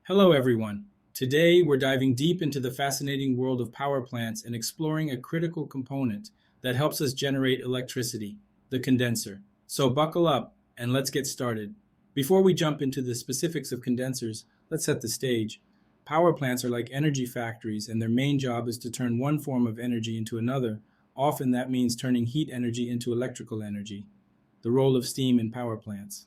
Hello, everyone. Today, we're diving deep into the fascinating world of power plants and exploring a critical component that helps us generate electricity, the condenser. So, buckle up and let's get started. Before we jump into the specifics of condensers, let's set the stage. Power plants are like energy factories, and their main job is to turn one form of energy into another. Often, that means turning heat energy into electrical energy. The role of steam in power plants.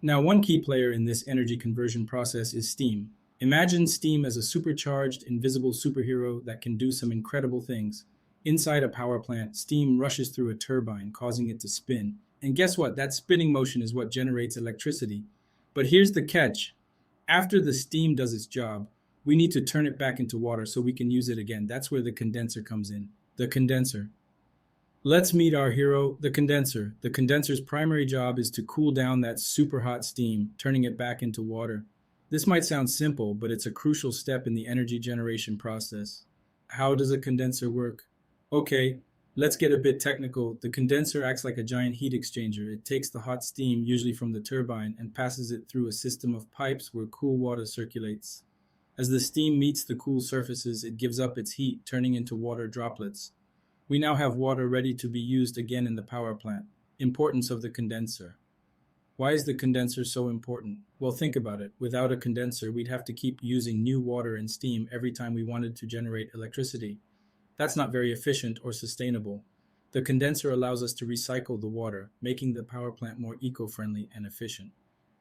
Now, one key player in this energy conversion process is steam. Imagine steam as a supercharged, invisible superhero that can do some incredible things. Inside a power plant, steam rushes through a turbine, causing it to spin. And guess what? That spinning motion is what generates electricity. But here's the catch. After the steam does its job, we need to turn it back into water so we can use it again. That's where the condenser comes in. The condenser. Let's meet our hero, the condenser. The condenser's primary job is to cool down that super hot steam, turning it back into water. This might sound simple, but it's a crucial step in the energy generation process. How does a condenser work? Okay, let's get a bit technical. The condenser acts like a giant heat exchanger. It takes the hot steam, usually from the turbine, and passes it through a system of pipes where cool water circulates. As the steam meets the cool surfaces, it gives up its heat, turning into water droplets. We now have water ready to be used again in the power plant. Importance of the condenser. Why is the condenser so important? Well, think about it. Without a condenser, we'd have to keep using new water and steam every time we wanted to generate electricity. That's not very efficient or sustainable. The condenser allows us to recycle the water, making the power plant more eco-friendly and efficient.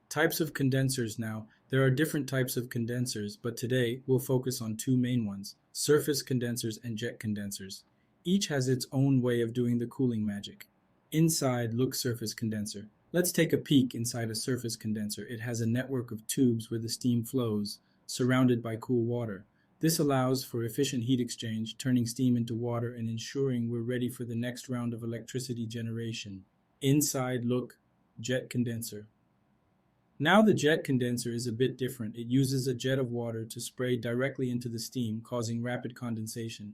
Types of condensers now. There are different types of condensers, but today we'll focus on two main ones: surface condensers and jet condensers. Each has its own way of doing the cooling magic. Inside, look surface condenser. Let's take a peek inside a surface condenser. It has a network of tubes where the steam flows, surrounded by cool water. This allows for efficient heat exchange, turning steam into water and ensuring we're ready for the next round of electricity generation. Inside, look jet condenser. Now the jet condenser is a bit different. It uses a jet of water to spray directly into the steam, causing rapid condensation.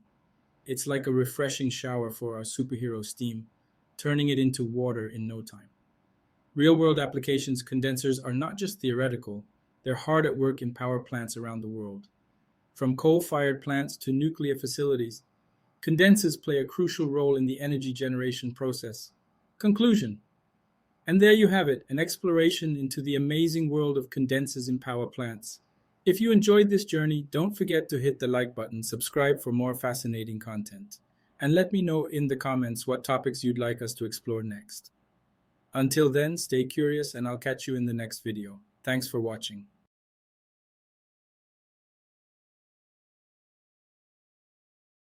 It's like a refreshing shower for our superhero steam, turning it into water in no time. Real-world applications condensers are not just theoretical, they're hard at work in power plants around the world. From coal-fired plants to nuclear facilities, condensers play a crucial role in the energy generation process. Conclusion. And there you have it, an exploration into the amazing world of condensers in power plants. If you enjoyed this journey, don't forget to hit the like button, subscribe for more fascinating content, and let me know in the comments what topics you'd like us to explore next. Until then, stay curious and I'll catch you in the next video. Thanks for watching.